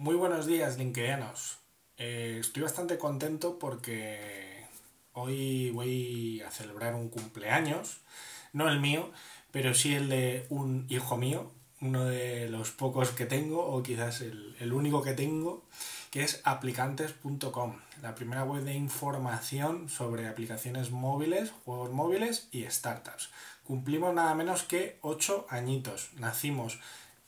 Muy buenos días, linkedianos. Estoy bastante contento porque hoy voy a celebrar un cumpleaños, no el mío, pero sí el de un hijo mío, uno de los pocos que tengo, o quizás el único que tengo, que es aplicantes.com, la primera web de información sobre aplicaciones móviles, juegos móviles y startups. Cumplimos nada menos que 8 añitos. Nacimos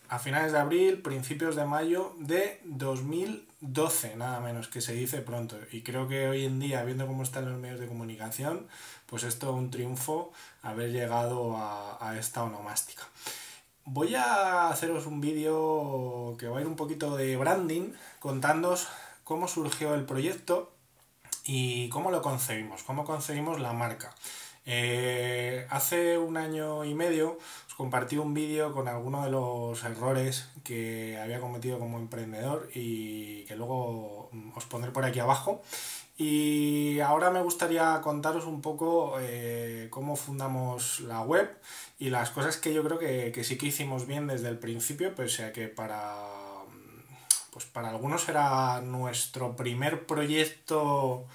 a finales de abril, principios de mayo de 2012, nada menos, que se dice pronto. Y creo que hoy en día, viendo cómo están los medios de comunicación, pues es todo un triunfo haber llegado a esta onomástica. Voy a haceros un vídeo que va a ir un poquito de branding, contándoos cómo surgió el proyecto y cómo concebimos la marca. Hace un año y medio os compartí un vídeo con algunos de los errores que había cometido como emprendedor y que luego os pondré por aquí abajo. Y ahora me gustaría contaros un poco cómo fundamos la web y las cosas que yo creo que sí que hicimos bien desde el principio, pese a que pues para algunos era nuestro primer proyecto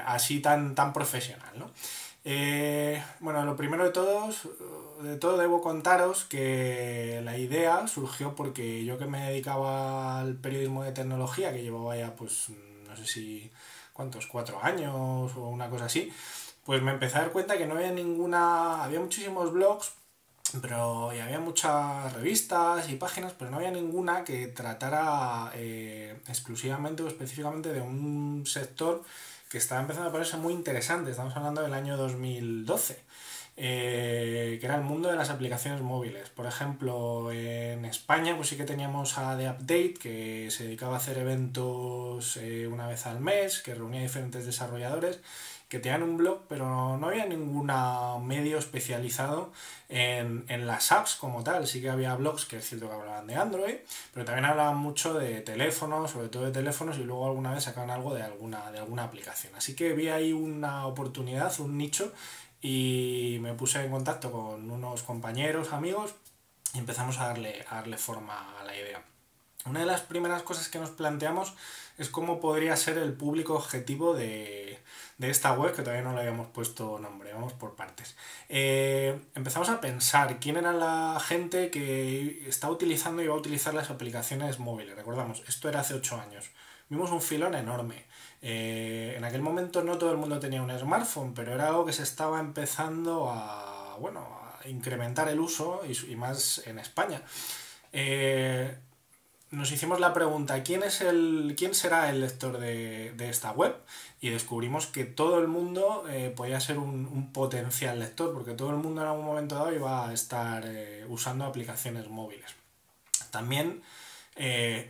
así tan profesional, ¿no? Bueno, lo primero de todo debo contaros que la idea surgió porque yo que me dedicaba al periodismo de tecnología, que llevaba ya pues no sé si cuántos, 4 años o una cosa así, pues me empecé a dar cuenta que no había ninguna, había muchísimos blogs, y había muchas revistas y páginas, pero no había ninguna que tratara exclusivamente o específicamente de un sector que estaba empezando a parecer muy interesante. Estamos hablando del año 2012, que era el mundo de las aplicaciones móviles. Por ejemplo, en España pues sí que teníamos a The Update, que se dedicaba a hacer eventos una vez al mes, que reunía diferentes desarrolladores que tenían un blog, pero no había ningún medio especializado en las apps como tal. Sí que había blogs que es cierto que hablaban de Android, pero también hablaban mucho de teléfonos, sobre todo de teléfonos, y luego alguna vez sacaban algo de alguna aplicación. Así que vi ahí una oportunidad, un nicho, y me puse en contacto con unos compañeros, amigos, y empezamos a darle forma a la idea. Una de las primeras cosas que nos planteamos es cómo podría ser el público objetivo de esta web, que todavía no le habíamos puesto nombre, vamos por partes. Empezamos a pensar quién era la gente que está utilizando y va a utilizar las aplicaciones móviles. Recordamos, esto era hace 8 años. Vimos un filón enorme. En aquel momento no todo el mundo tenía un smartphone, pero era algo que se estaba empezando a incrementar el uso y más en España. Nos hicimos la pregunta, ¿quién será el lector de esta web? Y descubrimos que todo el mundo podía ser un potencial lector, porque todo el mundo en algún momento dado iba a estar usando aplicaciones móviles. También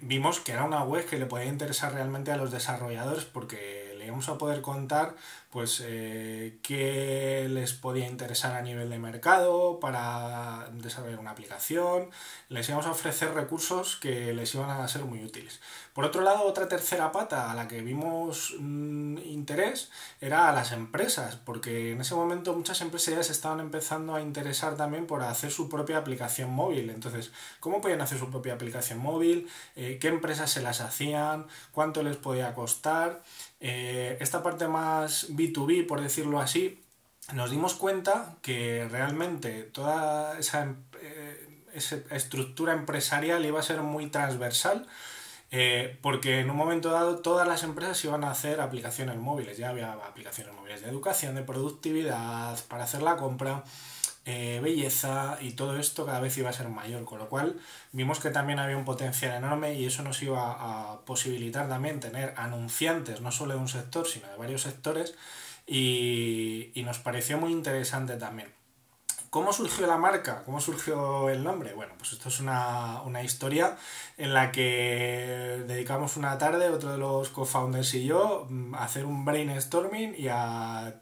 vimos que era una web que le podía interesar realmente a los desarrolladores, porque le íbamos a poder contar pues qué les podía interesar a nivel de mercado para desarrollar una aplicación. Les íbamos a ofrecer recursos que les iban a ser muy útiles. Por otro lado, otra tercera pata a la que vimos interés era a las empresas, porque en ese momento muchas empresas ya se estaban empezando a interesar también por hacer su propia aplicación móvil. Entonces, ¿cómo podían hacer su propia aplicación móvil? ¿Qué empresas se las hacían? ¿Cuánto les podía costar? Esta parte más B2B, por decirlo así, nos dimos cuenta que realmente toda esa estructura empresarial iba a ser muy transversal, porque en un momento dado todas las empresas iban a hacer aplicaciones móviles. Ya había aplicaciones móviles de educación, de productividad, para hacer la compra, belleza, y todo esto cada vez iba a ser mayor, con lo cual vimos que también había un potencial enorme, y eso nos iba a posibilitar también tener anunciantes no solo de un sector sino de varios sectores, y nos pareció muy interesante también. ¿Cómo surgió la marca? ¿Cómo surgió el nombre? Bueno, pues esto es una historia en la que dedicamos una tarde, otro de los co-founders y yo, a hacer un brainstorming y a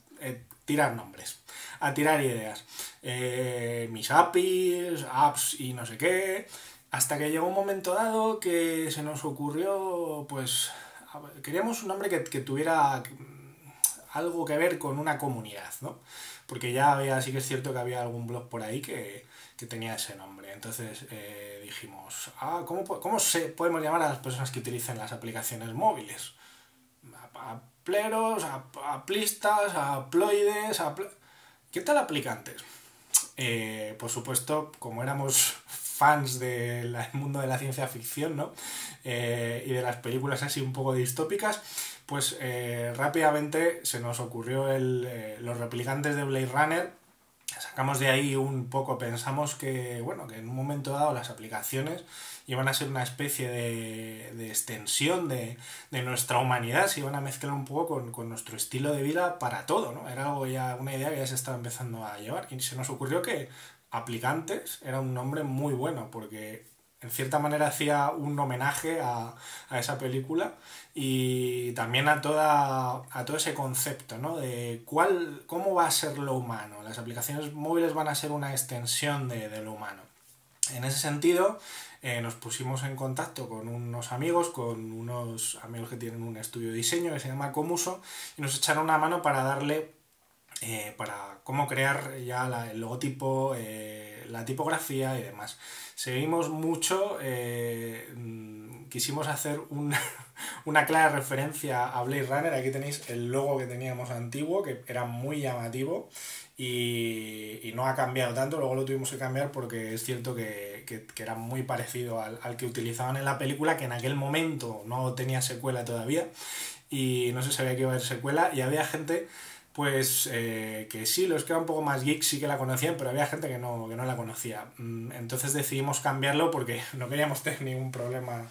tirar nombres, a tirar ideas. Mis APIs, apps y no sé qué, hasta que llegó un momento dado que se nos ocurrió, pues, queríamos un nombre que tuviera algo que ver con una comunidad, ¿no? Porque ya había, sí que es cierto que había algún blog por ahí que que tenía ese nombre. Entonces dijimos, ¿cómo podemos llamar a las personas que utilicen las aplicaciones móviles? Apleros, aplistas, aploides, ¿qué tal aplicantes? Por supuesto, como éramos fans del mundo de la ciencia ficción, ¿no? Y de las películas así un poco distópicas, pues rápidamente se nos ocurrió los replicantes de Blade Runner. Sacamos de ahí un poco, pensamos que, bueno, que en un momento dado las aplicaciones iban a ser una especie de extensión de nuestra humanidad, se iban a mezclar un poco con nuestro estilo de vida para todo, ¿no? Era algo ya, una idea que ya se estaba empezando a llevar. Y se nos ocurrió que aplicantes era un nombre muy bueno, porque en cierta manera hacía un homenaje a esa película y también a todo ese concepto, ¿no? De cómo va a ser lo humano. Las aplicaciones móviles van a ser una extensión de lo humano. En ese sentido, nos pusimos en contacto con unos amigos que tienen un estudio de diseño que se llama Comuso, y nos echaron una mano para darle para cómo crear ya el logotipo, la tipografía y demás. Seguimos mucho, quisimos hacer una clara referencia a Blade Runner. Aquí tenéis el logo que teníamos antiguo, que era muy llamativo y no ha cambiado tanto. Luego lo tuvimos que cambiar porque es cierto que era muy parecido al que utilizaban en la película, que en aquel momento no tenía secuela todavía y no se sabía que iba a haber secuela, y había gente pues que sí, los que eran un poco más geeks sí que la conocían, pero había gente que no la conocía. Entonces decidimos cambiarlo porque no queríamos tener ningún problema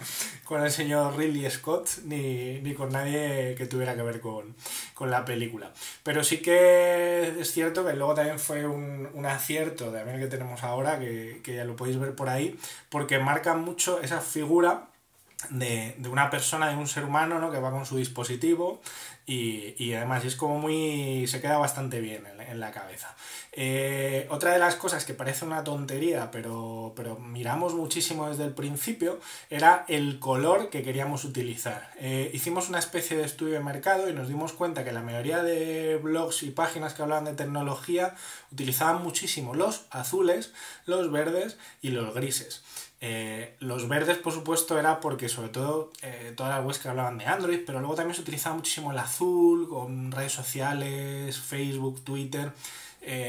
con el señor Ridley Scott ni con nadie que tuviera que ver con la película. Pero sí que es cierto que luego también fue un acierto también que tenemos ahora, que ya lo podéis ver por ahí, porque marca mucho esa figura de una persona, de un ser humano, ¿no? Que va con su dispositivo y además es como se queda bastante bien en la cabeza. Otra de las cosas que parece una tontería, pero miramos muchísimo desde el principio, era el color que queríamos utilizar. Hicimos una especie de estudio de mercado y nos dimos cuenta que la mayoría de blogs y páginas que hablaban de tecnología utilizaban muchísimo los azules, los verdes y los grises. Los verdes, por supuesto, era porque sobre todo todas las webs que hablaban de Android, pero luego también se utilizaba muchísimo el azul con redes sociales, Facebook, Twitter,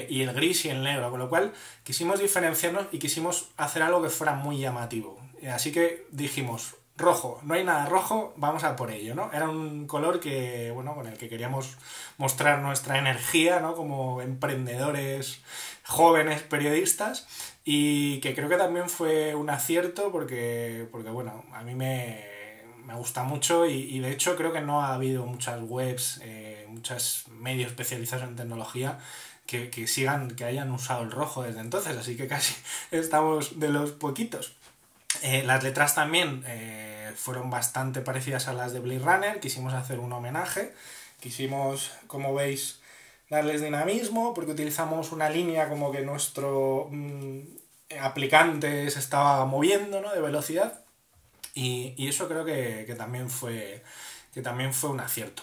y el gris y el negro, con lo cual quisimos diferenciarnos y quisimos hacer algo que fuera muy llamativo. Así que dijimos, rojo, no hay nada rojo, vamos a por ello, ¿no? Era un color que, bueno, con el que queríamos mostrar nuestra energía, ¿no? Como emprendedores, jóvenes periodistas, y que creo que también fue un acierto porque bueno, a mí me gusta mucho y de hecho creo que no ha habido muchas webs, muchos medios especializados en tecnología que hayan usado el rojo desde entonces, así que casi estamos de los poquitos. Las letras también fueron bastante parecidas a las de Blade Runner, quisimos hacer un homenaje, quisimos, como veis, darles dinamismo, porque utilizamos una línea como que nuestro aplicante se estaba moviendo, ¿no? De velocidad, y eso creo que también fue un acierto.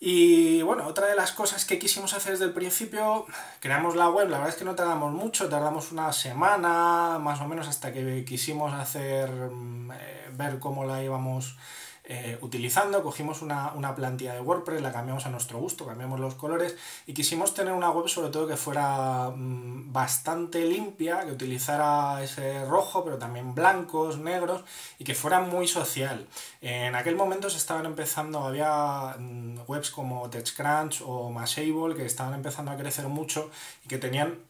Y bueno, otra de las cosas que quisimos hacer desde el principio, creamos la web, la verdad es que no tardamos mucho, tardamos una semana más o menos hasta que quisimos ver cómo la íbamos utilizando. Cogimos una plantilla de WordPress, la cambiamos a nuestro gusto, cambiamos los colores y quisimos tener una web sobre todo que fuera bastante limpia, que utilizara ese rojo pero también blancos, negros y que fuera muy social. En aquel momento se estaban empezando, había webs como TechCrunch o Mashable que estaban empezando a crecer mucho y que tenían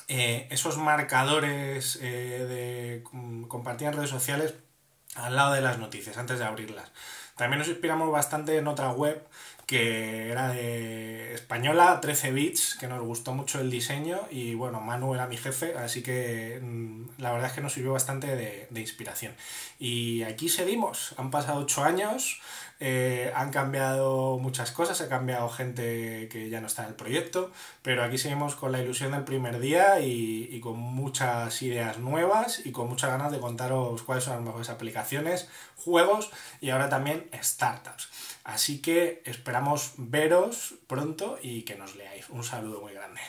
esos marcadores compartir en redes sociales al lado de las noticias, antes de abrirlas. También nos inspiramos bastante en otra web que era de española, 13 bits, que nos gustó mucho el diseño y bueno, Manu era mi jefe, así que la verdad es que nos sirvió bastante de inspiración. Y aquí seguimos, han pasado 8 años, han cambiado muchas cosas, ha cambiado gente que ya no está en el proyecto, pero aquí seguimos con la ilusión del primer día y con muchas ideas nuevas y con muchas ganas de contaros cuáles son las mejores aplicaciones, juegos y ahora también startups. Así que esperamos veros pronto y que nos leáis. Un saludo muy grande.